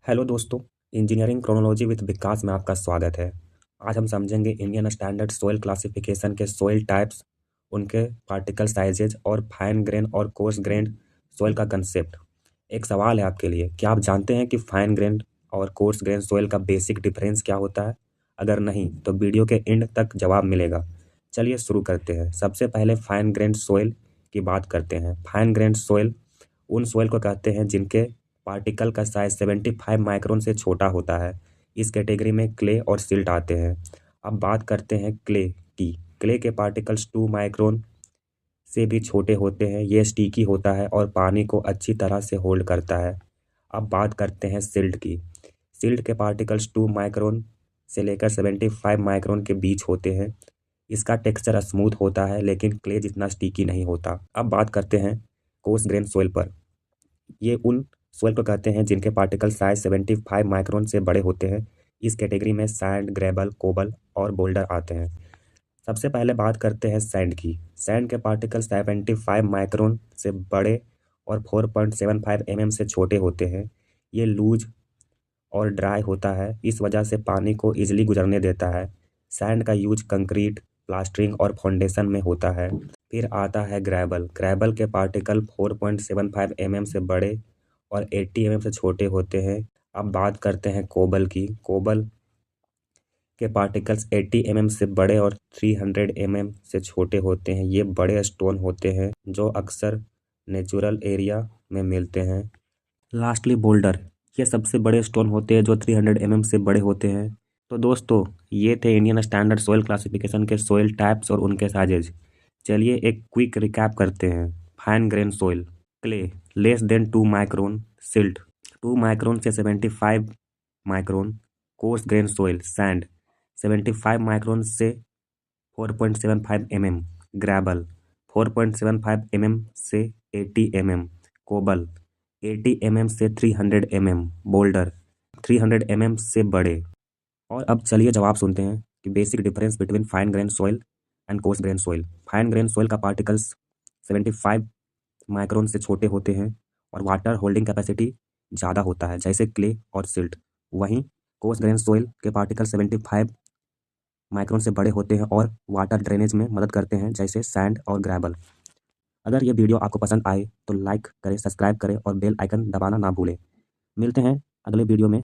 Hello दोस्तों, engineering chronology with विकास में आपका स्वागत है। आज हम समझेंगे इंडियन स्टैंडर्ड सोइल क्लासिफिकेशन के सोइल टाइप्स, उनके पार्टिकल साइजेज और फाइन ग्रेन और कोर्स ग्रेन्ड सोइल का कंसेप्ट। एक सवाल है आपके लिए, क्या आप जानते हैं कि फाइन ग्रेन और कोर्स ग्रेन सोइल का बेसिक डिफरेंस क्या होता है? अगर नहीं तो वीडियो के एंड तक जवाब मिलेगा। चलिए शुरू करते हैं। सबसे पहले फाइन ग्रेन सोइल की बात करते हैं। फाइन ग्रेन सोइल उन सोइल को कहते हैं जिनके पार्टिकल का साइज 75 माइक्रोन से छोटा होता है। इस कैटेगरी में क्ले और सिल्ट आते हैं। अब बात करते हैं क्ले की। क्ले के पार्टिकल्स 2 माइक्रोन से भी छोटे होते हैं। ये स्टिकी होता है और पानी को अच्छी तरह से होल्ड करता है। अब बात करते हैं सिल्ट की। सिल्ट के पार्टिकल्स 2 माइक्रोन से लेकर 75 माइक्रोन के बीच होते हैं। इसका टेक्सचर स्मूथ होता है लेकिन क्ले जितना स्टिकी नहीं होता। अब बात करते हैं कोर्स ग्रेन सोइल पर। ये उन सोइल को कहते हैं जिनके पार्टिकल साइज 75 माइक्रोन से बड़े होते हैं। इस कैटेगरी में सैंड, ग्रेवल, कोबल और बोल्डर आते हैं। सबसे पहले बात करते हैं सैंड की। सैंड के पार्टिकल 75 माइक्रोन से बड़े और 4.75 से छोटे होते हैं। ये लूज और ड्राई होता है, इस वजह से पानी को ईजिली गुजरने देता है। सैंड का यूज कंक्रीट, प्लास्टरिंग और फाउंडेशन में होता है। फिर आता है ग्रेवल। ग्रेवल के पार्टिकल 4.75 से बड़े और 80 से छोटे होते हैं। अब बात करते हैं कोबल की। कोबल के पार्टिकल्स 80 से बड़े और 300 से छोटे होते हैं। ये बड़े स्टोन होते हैं जो अक्सर नेचुरल एरिया में मिलते हैं। लास्टली बोल्डर, ये सबसे बड़े स्टोन होते हैं जो 300 से बड़े होते हैं। तो दोस्तों, ये थे इंडियन स्टैंडर्ड सोइल क्लासिफिकेशन के सोइल टाइप्स और उनके साइजेज। चलिए एक क्विक रिकैप करते हैं। Fine grain soil, clay less than 2 micron, silt 2 micron से 75 micron, coarse grain soil sand 75 micron से 4.75 ग्रेवल 4.75 से 80 कोबल 80 से 300 बोल्डर 300 से बड़े। और अब चलिए जवाब सुनते हैं कि basic difference between fine grain soil and coarse grain soil. Fine grain soil का पार्टिकल्स 75 माइक्रोन से छोटे होते हैं और वाटर होल्डिंग कैपेसिटी ज़्यादा होता है जैसे क्ले और सिल्ट। वहीं कोर्स ग्रेन सोइल के पार्टिकल 75 माइक्रोन से बड़े होते हैं और वाटर ड्रेनेज में मदद करते हैं जैसे सैंड और ग्रेवल। अगर ये वीडियो आपको पसंद आए तो लाइक करें, सब्सक्राइब करें और बेल आइकन दबाना ना भूलें। मिलते हैं अगले वीडियो में।